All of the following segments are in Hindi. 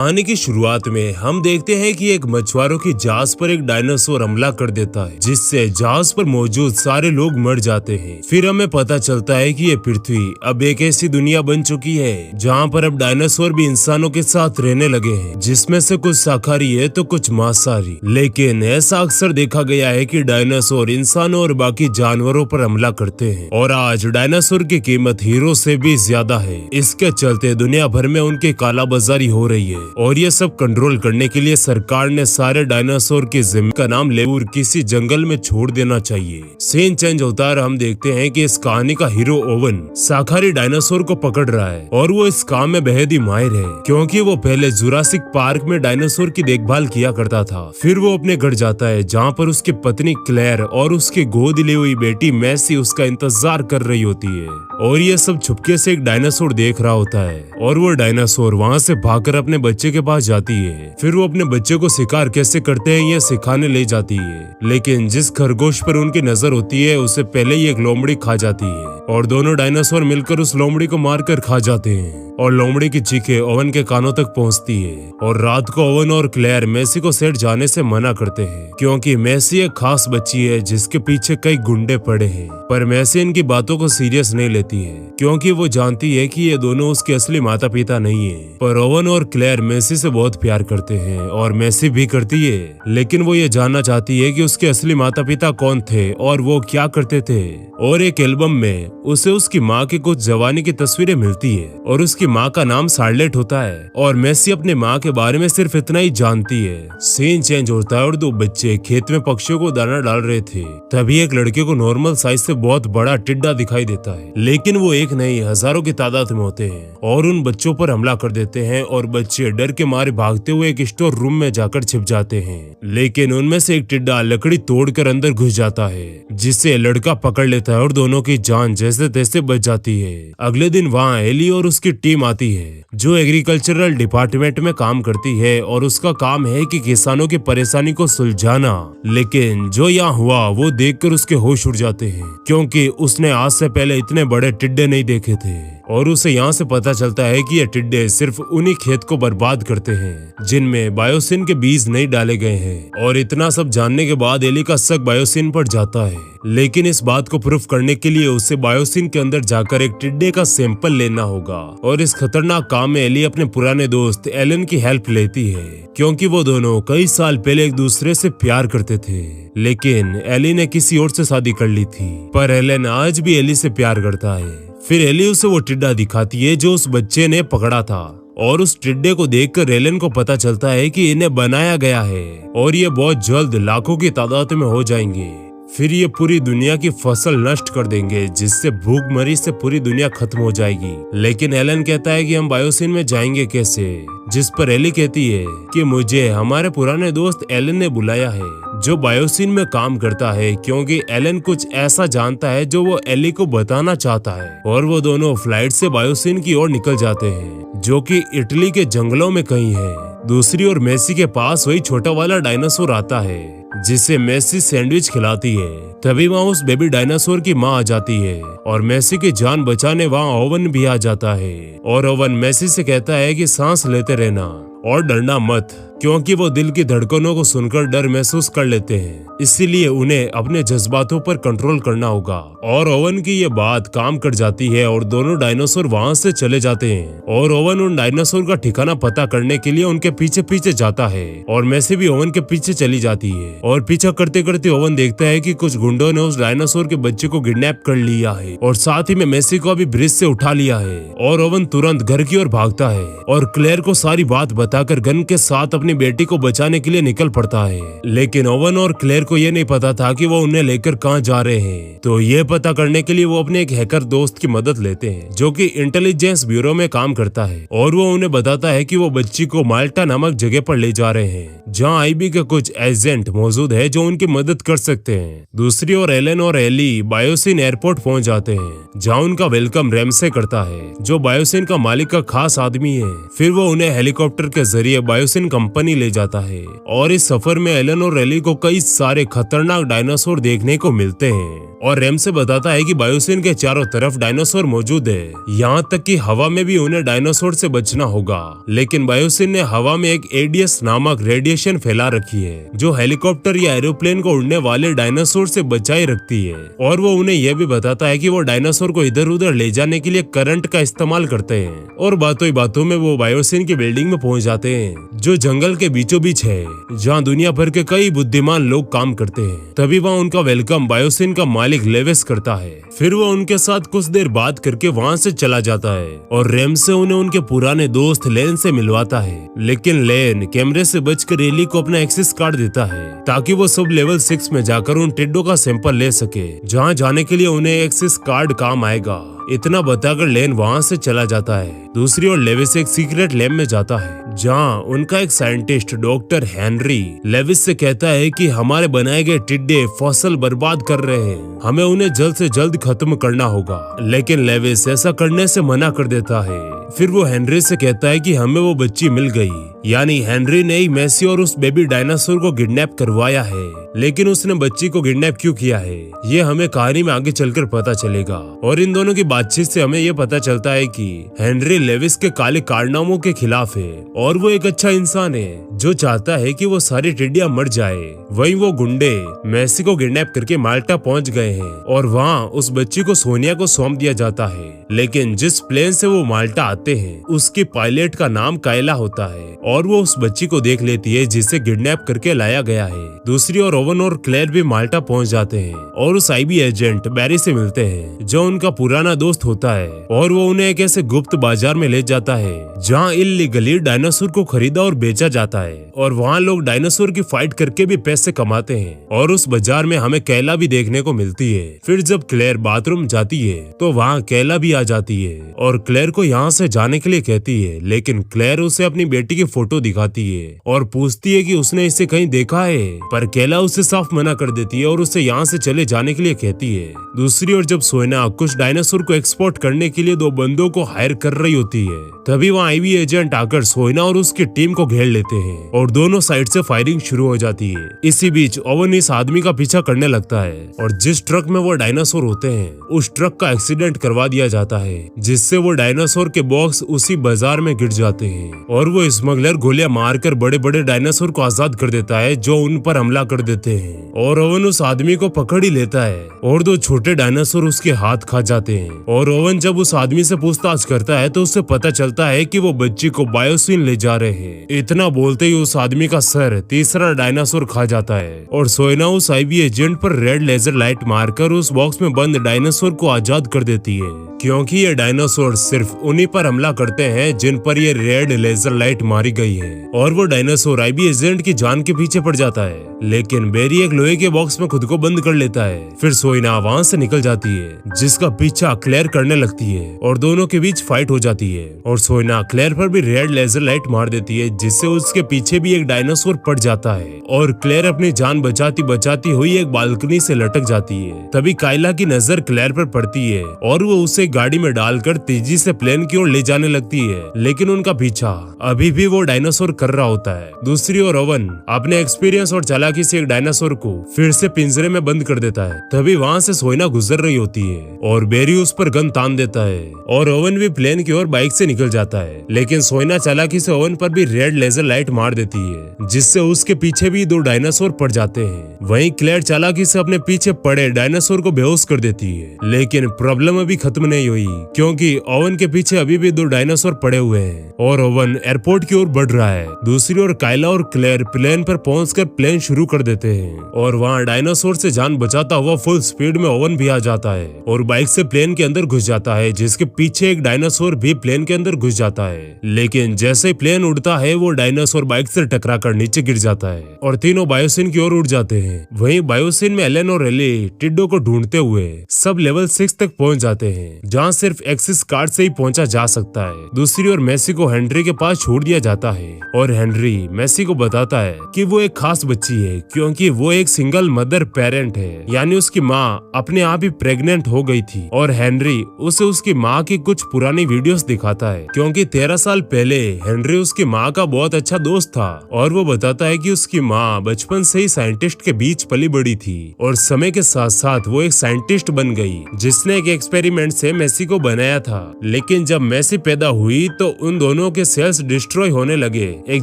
कहानी की शुरुआत में हम देखते हैं कि एक मछुआरों की जहाज पर एक डायनासोर हमला कर देता है, जिससे जहाज पर मौजूद सारे लोग मर जाते हैं। फिर हमें पता चलता है कि ये पृथ्वी अब एक ऐसी दुनिया बन चुकी है जहाँ पर अब डायनासोर भी इंसानों के साथ रहने लगे हैं, जिसमें से कुछ शाकाहारी है तो कुछ मांसाहारी। लेकिन ऐसा अक्सर देखा गया है कि डायनासोर इंसानों और बाकी जानवरों पर हमला करते हैं, और आज डायनासोर की कीमत हीरो से भी ज्यादा है। इसके चलते दुनिया भर में उनकी कालाबाजारी हो रही है, और ये सब कंट्रोल करने के लिए सरकार ने सारे डायनासोर की जमीन का नाम लेकर किसी जंगल में छोड़ देना चाहिए। सीन चेंज होता है, हम देखते हैं कि इस कहानी का हीरो ओवन शाकाहारी डायनासोर को पकड़ रहा है, और वो इस काम में बेहद ही माहिर है, क्योंकि वो पहले जुरासिक पार्क में डायनासोर की देखभाल किया करता था। फिर वो अपने घर जाता है, जहाँ पर उसकी पत्नी क्लेयर और उसकी गोद ली हुई बेटी मैसी उसका इंतजार कर रही होती है, और ये सब छुपके से एक डायनासोर देख रहा होता है, और वो डायनासोर वहाँ से भागकर अपने बच्चे के पास जाती है। फिर वो अपने बच्चे को शिकार कैसे करते हैं ये सिखाने ले जाती है, लेकिन जिस खरगोश पर उनकी नजर होती है उसे पहले ही एक लोमड़ी खा जाती है, और दोनों डायनासोर मिलकर उस लोमड़ी को मारकर खा जाते हैं, और लोमड़ी की चीखें ओवन के कानों तक पहुंचती है। और रात को ओवन और क्लेयर मैसी को सेट जाने से मना करते हैं, क्योंकि मैसी एक खास बच्ची है जिसके पीछे कई गुंडे पड़े हैं। पर मैसी इनकी बातों को सीरियस नहीं लेती है, क्योंकि वो जानती है कि ये दोनों उसके असली माता पिता नहीं है। पर ओवन और क्लेयर मैसी से बहुत प्यार करते हैं, और मैसी भी करती है, लेकिन वो ये जानना चाहती है कि उसके असली माता पिता कौन थे और वो क्या करते थे। और एक एल्बम में उसे उसकी माँ की कुछ जवानी की तस्वीरें मिलती है, और उसकी माँ का नाम शार्लेट होता है, और मैसी अपने माँ के बारे में सिर्फ इतना ही जानती है। सीन चेंज होता है और दो बच्चे खेत में पक्षियों को दाना डाल रहे थे, तभी एक लड़के को नॉर्मल साइज से बहुत बड़ा टिड्डा दिखाई देता है, लेकिन वो एक नहीं हजारों की तादाद में होते हैं, और उन बच्चों पर हमला कर देते हैं, और बच्चे डर के मारे भागते हुए एक स्टोर रूम में जाकर छिप जाते हैं। लेकिन उनमें से एक टिड्डा लकड़ी तोड़कर अंदर घुस जाता है, जिसे लड़का पकड़ लेता है, और दोनों की जान जैसे तैसे बच जाती है। अगले दिन वहाँ एली और उसकी टीम आती है, जो एग्रीकल्चरल डिपार्टमेंट में काम करती है, और उसका काम है कि किसानों की परेशानी को सुलझाना। लेकिन जो यहाँ हुआ वो देखकर उसके होश उड़ जाते हैं, क्योंकि उसने आज से पहले इतने बड़े टिड्डे नहीं देखे थे, और उसे यहाँ से पता चलता है कि ये टिड्डे सिर्फ उन्हीं खेत को बर्बाद करते हैं जिनमें बायोसिन के बीज नहीं डाले गए हैं। और इतना सब जानने के बाद एली का शक बायोसिन पर जाता है, लेकिन इस बात को प्रूफ करने के लिए उसे बायोसिन के अंदर जाकर एक टिड्डे का सैंपल लेना होगा। और इस खतरनाक काम में एली अपने पुराने दोस्त एलन की हेल्प लेती है, क्योंकि वो दोनों कई साल पहले एक दूसरे से प्यार करते थे, लेकिन एली ने किसी और से शादी कर ली थी। पर एलन आज भी एली से प्यार करता है। फिर एली उसे वो टिड्डा दिखाती है जो उस बच्चे ने पकड़ा था, और उस टिड्डे को देखकर एलन को पता चलता है कि इन्हें बनाया गया है, और ये बहुत जल्द लाखों की तादाद में हो जाएंगे। फिर ये पूरी दुनिया की फसल नष्ट कर देंगे, जिससे भूखमरी से पूरी दुनिया खत्म हो जाएगी। लेकिन एलन कहता है कि हम बायोसिन में जाएंगे कैसे, जिस पर एली कहती है कि मुझे हमारे पुराने दोस्त एलन ने बुलाया है, जो बायोसिन में काम करता है, क्योंकि एलन कुछ ऐसा जानता है जो वो एली को बताना चाहता है। और वो दोनों फ्लाइट से बायोसिन की ओर निकल जाते हैं, जो कि इटली के जंगलों में कहीं है। दूसरी ओर मैसी के पास वही छोटा वाला डायनासोर आता है, जिसे मैसी सैंडविच खिलाती है। तभी वहाँ उस बेबी डायनासोर की माँ आ जाती है, और मैसी की जान बचाने वहाँ ओवन भी आ जाता है। और ओवन मैसी से कहता है कि सांस लेते रहना और डरना मत, क्योंकि वो दिल की धड़कनों को सुनकर डर महसूस कर लेते हैं, इसीलिए उन्हें अपने जज्बातों पर कंट्रोल करना होगा। और ओवन की ये बात काम कर जाती है, और दोनों डायनासोर वहाँ से चले जाते हैं, और ओवन उन डायनासोर का ठिकाना पता करने के लिए उनके पीछे पीछे जाता है, और मैसी भी ओवन के पीछे चली जाती है। और पीछा करते करते ओवन देखता है कि कुछ गुंडों ने उस डायनासोर के बच्चे को किडनैप कर लिया है, और साथ ही में मैसी को भी ब्रिज से उठा लिया है। और ओवन तुरंत घर की ओर भागता है, और क्लेयर को सारी बात बताकर गन के साथ अपनी बेटी को बचाने के लिए निकल पड़ता है। लेकिन ओवन और क्लेयर को ये नहीं पता था कि वो उन्हें लेकर कहाँ जा रहे हैं। तो ये पता करने के लिए वो अपने एक हैकर दोस्त की मदद लेते हैं, जो कि इंटेलिजेंस ब्यूरो में काम करता है, और वो उन्हें बताता है कि वो बच्ची को माल्टा नामक जगह पर ले जा रहे हैं, जहाँ आईबी के कुछ एजेंट मौजूद है जो उनकी मदद कर सकते हैं। दूसरी ओर एलन और एली बायोसिन एयरपोर्ट पहुंच जाते हैं, जहाँ उनका वेलकम रेमसे करता है, जो बायोसिन का मालिक का खास आदमी है। फिर वो उन्हें हेलीकॉप्टर के जरिए बायोसिन कंपनी ले जाता है, और इस सफर में एलन और एली को कई सारे खतरनाक डायनासोर देखने को मिलते हैं। और रेम से बताता है कि बायोसिन के चारों तरफ डायनासोर मौजूद है, यहाँ तक कि हवा में भी उन्हें डायनासोर से बचना होगा। लेकिन बायोसिन ने हवा में एक एडीएस नामक रेडिएशन फैला रखी है जो हेलीकॉप्टर या एरोप्लेन को उड़ने वाले डायनासोर से बचाए रखती है। और वो उन्हें यह भी बताता है कि वो डायनासोर को इधर उधर ले जाने के लिए करंट का इस्तेमाल करते हैं। और बातों ही बातों में वो बायोसिन की बिल्डिंग में पहुंच जाते हैं जो जंगल के बीचों बीच है, जहाँ दुनिया भर के कई बुद्धिमान लोग काम करते हैं। तभी वहाँ उनका वेलकम बायोसिन का मालिक लेविस करता है। फिर वो उनके साथ कुछ देर बात करके वहाँ से चला जाता है और रेम से उन्हें उनके पुराने दोस्त लेन से मिलवाता है। लेकिन लेन कैमरे से बचकर एली को अपना एक्सेस कार्ड देता है ताकि वो सब लेवल 6 में जाकर उन टिड्डों का सैंपल ले सके, जहाँ जाने के लिए उन्हें एक्सेस कार्ड काम आएगा। इतना बताकर लेन वहाँ से चला जाता है। दूसरी ओर लेविस एक सीक्रेट लैब में जाता है जहाँ उनका एक साइंटिस्ट डॉक्टर हेनरी लेविस से कहता है कि हमारे बनाए गए टिड्डे फसल बर्बाद कर रहे हैं, हमें उन्हें जल्द से जल्द खत्म करना होगा। लेकिन लेविस ऐसा करने से मना कर देता है। फिर वो हेनरी से कहता है कि हमें वो बच्ची मिल गई, यानी हेनरी ने ही मैसी और उस बेबी डायनासोर को किडनैप करवाया है। लेकिन उसने बच्ची को किडनैप क्यों किया है ये हमें कहानी में आगे चलकर पता चलेगा। और इन दोनों की बातचीत से हमें ये पता चलता है कि हेनरी लेविस के काले कारनामों के खिलाफ है और वो एक अच्छा इंसान है जो चाहता है कि वो सारी टिड्डियां मर जाए। वहीं वो गुंडे मैसी को किडनैप करके माल्टा पहुंच गए हैं और वहाँ उस बच्ची को सोनिया को सौंप दिया जाता है। लेकिन जिस प्लेन से वो माल्टा आते हैं उसके पायलट का नाम कायला होता है और वो उस बच्ची को देख लेती है जिसे किडनैप करके लाया गया है। दूसरी ओर ओवन और क्लेयर भी माल्टा पहुंच जाते हैं और उस आईबी एजेंट बैरी से मिलते हैं जो उनका पुराना दोस्त होता है और वो उन्हें एक ऐसे गुप्त बाजार में ले जाता है जहाँ इल्लीगली डायनासोर को खरीदा और बेचा जाता है और वहाँ लोग डायनासोर की फाइट करके भी पैसे कमाते हैं। और उस बाजार में हमें कैला भी देखने को मिलती है। फिर जब क्लेयर बाथरूम जाती है तो वहाँ कैला भी आ जाती है और क्लेयर को यहाँ से जाने के लिए कहती है। लेकिन क्लेयर उसे अपनी बेटी की फोटो दिखाती है और पूछती है कि उसने इसे कहीं देखा है, पर कैला उसे साफ मना कर देती है और उसे यहाँ से चले जाने के लिए कहती है। दूसरी ओर जब सोना कुछ डायनासोर को एक्सपोर्ट करने के लिए 2 बंदों को हायर कर रही होती है तभी वहाँ आईवी एजेंट आकर सोना और उसकी टीम को घेर लेते हैं और दोनों साइड से फायरिंग शुरू हो जाती है। इसी बीच ओवन इस आदमी का पीछा करने लगता है और जिस ट्रक में वो डायनासोर होते हैं उस ट्रक का एक्सीडेंट करवा दिया जाता है जिससे वो डायनासोर के बॉक्स उसी बाजार में गिर जाते हैं और वो स्मगलर गोलियां मारकर बड़े बड़े डायनासोर को आजाद कर देता है जो उन पर हमला कर देते हैं और ओवन उस आदमी को पकड़ ही लेता है और 2 छोटे डायनासोर उसके हाथ खा जाते हैं। और ओवन जब उस आदमी से पूछताछ करता है तो उसे पता चलता है कि वो बच्ची को बायोसिन ले जा रहे हैं। इतना बोलते ही उस आदमी का सर तीसरा डायनासोर खा जाता है और सोना उस आईवी एजेंट पर रेड लेजर लाइट मारकर उस बॉक्स में बंद डायनासोर को आजाद कर देती है, क्योंकि ये डायनासोर सिर्फ उन्हीं पर हमला करते हैं जिन पर ये रेड लेजर लाइट मारी गई है। और वो डायनासोर आईबी एजेंट की जान के पीछे पड़ जाता है। लेकिन बेरी एक लोहे के बॉक्स में खुद को बंद कर लेता है। फिर सोइना वहाँ से निकल जाती है जिसका पीछा क्लेयर करने लगती है और दोनों के बीच फाइट हो जाती है और सोइना क्लेयर पर भी रेड लेजर लाइट मार देती है जिससे उसके पीछे भी एक डायनासोर पड़ जाता है और क्लेयर अपनी जान बचाती बचाती हुई एक बालकनी से लटक जाती है। तभी कायला की नजर क्लेयर पर पड़ती है और वो उसे गाड़ी में डालकर तेजी से प्लेन की ओर ले जाने लगती है, लेकिन उनका पीछा अभी भी वो डायनासोर कर रहा होता है। दूसरी ओर ओवन अपने एक्सपीरियंस और चालाकी से एक डायनासोर को फिर से पिंजरे में बंद कर देता है। तभी वहाँ से सोइना गुजर रही होती है और बेरी उस पर गन तान देता है और ओवन भी प्लेन की ओर बाइक से निकल जाता है। लेकिन सोइना चालाकी से ओवन पर भी रेड लेजर लाइट मार देती है जिससे उसके पीछे भी 2 डायनासोर पड़ जाते हैं। वहीं क्लेयर चालाकी से अपने पीछे पड़े डायनासोर को बेहोश कर देती है। लेकिन प्रॉब्लम अभी खत्म नहीं हुई क्योंकि ओवन के पीछे अभी भी 2 डायनासोर पड़े हुए हैं और ओवन एयरपोर्ट की ओर बढ़ रहा है। दूसरी ओर कायला और क्लेयर प्लेन पर पहुंचकर प्लेन शुरू कर देते हैं और वहाँ डायनासोर से जान बचाता हुआ फुल स्पीड में ओवन भी आ जाता है और बाइक से प्लेन के अंदर घुस जाता है, जिसके पीछे एक डायनासोर भी प्लेन के अंदर घुस जाता है। लेकिन जैसे ही प्लेन उड़ता है वो डायनासोर बाइक से टकराकर नीचे गिर जाता है और तीनों बायोसिन की ओर उड़ जाते हैं। वहीं बायोसिन में एलन और एली टिड्डो को ढूंढते हुए सब लेवल 6 तक पहुंच जाते हैं जहाँ सिर्फ एक्सिस कार्ड से ही पहुंचा जा सकता है। दूसरी ओर मेसी को हेनरी के पास छोड़ दिया जाता है और हेनरी मेसी को बताता है कि वो एक खास बच्ची है क्योंकि वो एक सिंगल मदर पेरेंट है, यानी उसकी माँ अपने आप ही प्रेग्नेंट हो गई थी। और हेनरी उसे उसकी माँ की कुछ पुरानी वीडियोस दिखाता है क्योंकि 13 साल पहले हेनरी उसकी माँ का बहुत अच्छा दोस्त था और वो बताता है कि उसकी माँ बचपन से ही साइंटिस्ट के बीच पली बड़ी थी और समय के साथ साथ वो एक साइंटिस्ट बन गई जिसने एक एक्सपेरिमेंट से मेसी को बनाया था। लेकिन जब मेसी पैदा हुई तो उन दोनों के सेल्स डिस्ट्रॉय होने लगे एक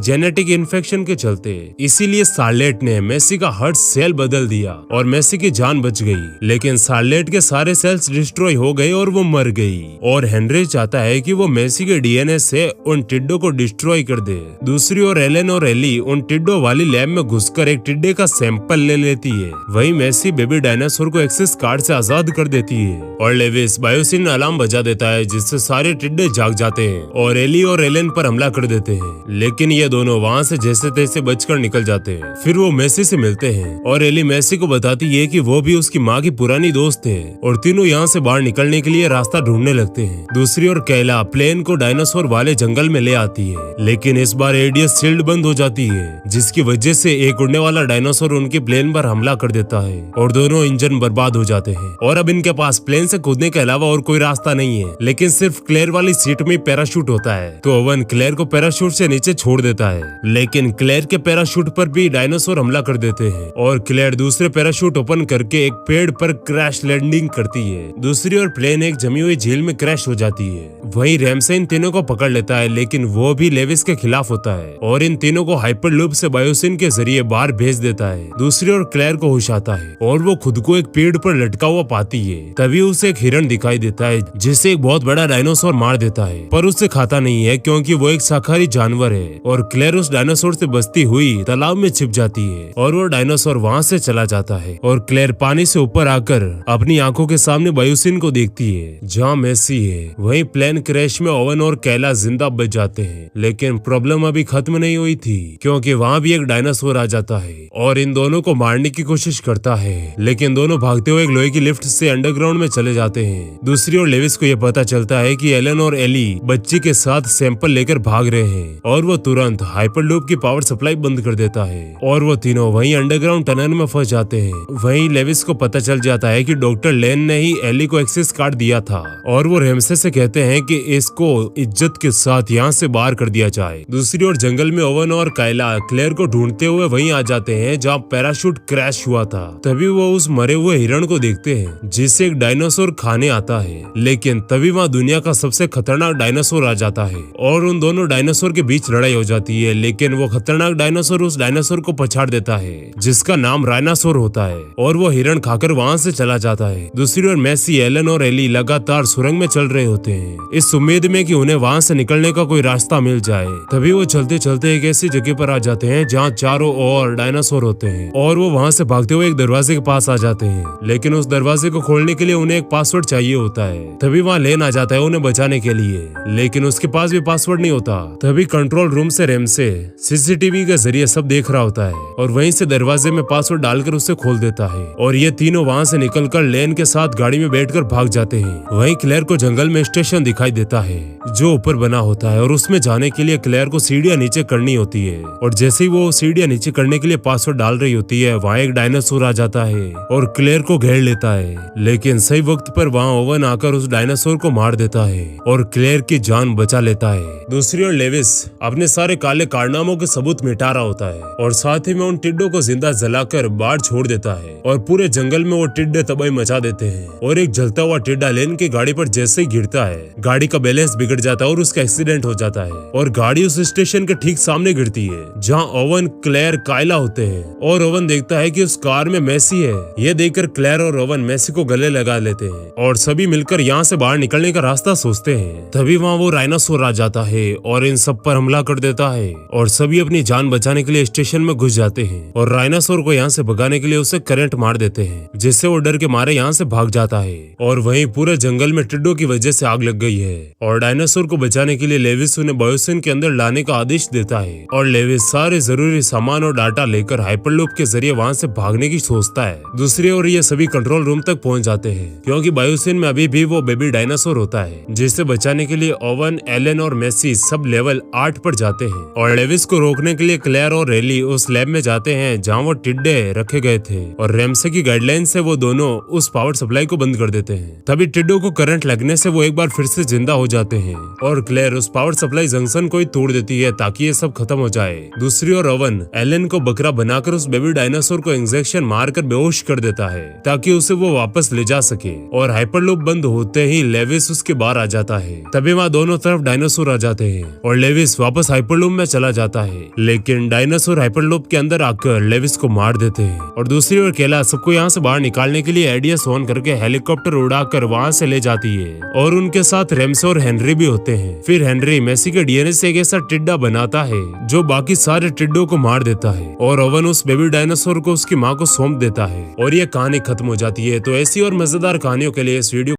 जेनेटिक इन्फेक्शन के चलते। इसीलिए शार्लेट ने मेसी का हर सेल बदल दिया और मेसी की जान बच गई। लेकिन शार्लेट के सारे सेल्स डिस्ट्रॉय हो गए और वो मर गई और हेनरी चाहता है कि वो मेसी के डीएनए से उन टिड्डों को डिस्ट्रॉय कर दे। दूसरी ओर एलन और एली उन टिड्डों वाली लैब में घुसकर एक टिड्डे का सैंपल ले लेती है। वहीं मेसी बेबी डायनासोर को एक्सेस कार्ड से आजाद कर देती है और लेविस बायोसिन अलार्म बजा देता है जिससे सारे टिड्डे जाग जाते हैं और एली और एलन पर हमला कर देते हैं। लेकिन ये दोनों वहाँ से जैसे तैसे बचकर निकल जाते हैं। फिर वो मेसी से मिलते हैं और एली मेसी को बताती है कि वो भी उसकी माँ की पुरानी दोस्त है और तीनों यहाँ से बाहर निकलने के लिए रास्ता ढूंढने लगते हैं। दूसरी ओर कैला प्लेन को डायनासोर वाले जंगल में ले आती है, लेकिन इस बार एडीएस शील्ड बंद हो जाती है जिसकी वजह से एक उड़ने वाला डायनासोर उनके प्लेन पर हमला कर देता है और दोनों इंजन बर्बाद हो जाते हैं। और अब इनके पास प्लेन से कूदने के अलावा और कोई रास्ता नहीं है, लेकिन सिर्फ क्लेयर वाली सीट में पैराशूट होता है। तो ओवन क्लेयर को पैराशूट से नीचे छोड़ देता है, लेकिन क्लेयर के पैराशूट पर भी डायनासोर हमला कर देते हैं और क्लेयर दूसरे पैराशूट ओपन करके एक पेड़ पर क्रैश लैंडिंग करती है। दूसरी ओर प्लेन एक जमी हुई झील में क्रैश हो जाती है। वहीं रैमसे इन तीनों को पकड़ लेता है, लेकिन वो भी लेविस के खिलाफ होता है और इन तीनों को हाइपरलूप से बायोसिन के जरिए बाहर भेज देता है। दूसरी ओर क्लेयर को होश आता है और वो खुद को एक पेड़ पर लटका हुआ पाती है। तभी उसे एक हिरण दिखाई देता है जिसे एक बहुत बड़ा डायनासोर मार देता है, पर उसे खाता नहीं है क्योंकि वो एक शाकाहारी जानवर है। और क्लेयर उस डायनासोर से बचती हुई तालाब में छिप जाती है और वो डायनासोर वहाँ से चला जाता है और क्लेयर पानी से ऊपर आकर अपनी आंखों के सामने बायोसिन को देखती है जहाँ मेसी है। वहीं प्लेन क्रैश में ओवन और कैला जिंदा बच जाते हैं, लेकिन प्रॉब्लम अभी खत्म नहीं हुई थी क्योंकि वहाँ भी एक डायनासोर आ जाता है और इन दोनों को मारने की कोशिश करता है, लेकिन दोनों भागते हुए एक लोहे की लिफ्ट से अंडरग्राउंड में चले जाते हैं। दूसरी ओर लेविस को यह पता चलता है कि एलन और एली बच्ची के साथ सैंपल लेकर भाग रहे हैं और वो तुरंत हाइपरलूप की पावर सप्लाई बंद कर देता है और वो तीनों वहीं अंडरग्राउंड टनल में फंस जाते हैं। वहीं लेविस को पता चल जाता है कि डॉक्टर लेन ने ही एली को एक्सेस कार्ड दिया था और वो रेमसे से कहते हैं कि इसको इज्जत के साथ यहाँ से बाहर कर दिया जाए। दूसरी ओर जंगल में ओवन और कायला क्लेयर को ढूंढते हुए वहीं आ जाते हैं जहाँ पैराशूट क्रैश हुआ था। तभी वो उस मरे हुए हिरण को देखते हैं जिसे एक डायनासोर खाने आता है, लेकिन तभी वहाँ दुनिया का सबसे खतरनाक डायनासोर आ जाता है और उन दोनों डायनासोर के बीच लड़ाई हो जाती है। लेकिन वो खतरनाक डायनासोर उस डायनासोर को पछाड़ देता है जिसका नाम राइनासोर होता है और वो हिरण खाकर वहाँ से चला जाता है। दूसरी ओर मेसी, एलन और एली लगातार सुरंग में चल रहे होते हैं इस उम्मीद में कि उन्हें वहाँ से निकलने का कोई रास्ता मिल जाए। तभी वो चलते चलते एक ऐसी जगह पर आ जाते हैं जहाँ चारों ओर डायनासोर होते हैं और वो वहाँ से भागते हुए एक दरवाजे के पास आ जाते हैं, लेकिन उस दरवाजे को खोलने के लिए उन्हें एक पासवर्ड चाहिए होता है। तभी वहाँ लेन आ जाता है उन्हें बचाने के लिए, लेकिन उसके पास भी पासवर्ड नहीं होता। तभी कंट्रोल रूम से रेमसे सीसीटीवी के जरिए सब देख रहा होता है और वहीं से दरवाजे में पासवर्ड डालकर उसे खोल देता है और ये तीनों वहाँ से निकलकर लेन के साथ गाड़ी में बैठकर भाग जाते हैं। वहीं क्लेयर को जंगल में स्टेशन दिखाई देता है जो ऊपर बना होता है और उसमें जाने के लिए क्लेयर को सीढ़ियां नीचे करनी होती है और जैसे ही वो सीढ़ियां नीचे करने के लिए पासवर्ड डाल रही होती है वहाँ एक डायनासोर आ जाता है और क्लेयर को घेर लेता है, लेकिन सही वक्त पर वहाँ ओवन आकर उस डायनासोर को मार देता है और क्लेयर की जान बचा लेता है। दूसरी ओर लेविस अपने सारे काले कारनामों के सबूत मिटा रहा होता है और साथ ही में उन टिड्डों को जिंदा जलाकर बाहर छोड़ देता है और पूरे जंगल में वो टिड्डे तबाही मचा देते हैं और एक जलता हुआ टिड्डा लेन की गाड़ी पर जैसे ही गिरता है गाड़ी का बैलेंस बिगड़ जाता है और उसका एक्सीडेंट हो जाता है और गाड़ी उस स्टेशन के ठीक सामने गिरती है जहाँ ओवन, क्लेयर, कायला होते हैं और ओवन देखता है कि उस कार में मेसी है। ये देखकर क्लेयर और ओवन मेसी को गले लगा लेते हैं और सभी मिलकर यहाँ से बाहर निकलने का रास्ता सोचते हैं। तभी वहाँ वो राइनासोर आ जाता है और इन सब पर हमला कर देता है और सभी अपनी जान बचाने के लिए स्टेशन में घुस जाते हैं और राइनासोर को यहाँ से भगाने के लिए उसे करंट मार देते हैं जिससे वो डर के मारे यहाँ से भाग जाता है और वहीं पूरे जंगल में टिड्डों की वजह से आग लग गई है और डायनासोर को बचाने के लिए लेविस उन्हें बायोसिन के अंदर लाने का आदेश देता है और लेविस सारे जरूरी सामान और डाटा लेकर हाइपरलूप के जरिए वहाँ से भागने की सोचता है। दूसरी ओर ये सभी कंट्रोल रूम तक पहुँच जाते हैं क्योंकि बायोसिन में अभी तभी वो बेबी डायनासोर होता है, जिसे बचाने के लिए ओवन, एलन और मेसी सब लेवल 8 पर जाते हैं और लेविस को रोकने के लिए क्लेयर और रेली उस लैब में जाते हैं जहाँ वो टिड्डे रखे गए थे और रेमसे की गाइडलाइन से वो दोनों उस पावर सप्लाई को बंद कर देते हैं। तभी टिड्डो को करंट लगने से वो एक बार फिर से जिंदा हो जाते हैं और क्लेयर उस पावर सप्लाई जंक्शन को ही तोड़ देती है ताकि ये सब खत्म हो जाए। दूसरी ओर ओवन एलन को बकरा बनाकर उस बेबी डायनासोर को इंजेक्शन मारकर बेहोश कर देता है ताकि उसे वो वापस ले जा सके और हाइपरलूप बंद होते ही लेविस उसके बाहर आ जाता है। तभी वहाँ दोनों तरफ डायनासोर आ जाते हैं और लेविस वापस हाइपरलूप में चला जाता है, लेकिन डायनासोर हाइपरलूप के अंदर आकर लेविस को मार देते हैं। और दूसरी ओर केला सबको यहाँ से बाहर निकालने के लिए एडीएस ऑन करके हेलीकॉप्टर उड़ाकर वहाँ से ले जाती है और उनके साथ रेमसे और हेनरी भी होते हैं। फिर हेनरी मेसी के डीएनए से एक ऐसा टिड्डा बनाता है जो बाकी सारे टिड्डों को मार देता है और ओवन उस बेबी डायनासोर को उसकी माँ को सौंप देता है और ये कहानी खत्म हो जाती है। तो ऐसी और मजेदार कहानियों के लिए इस वीडियो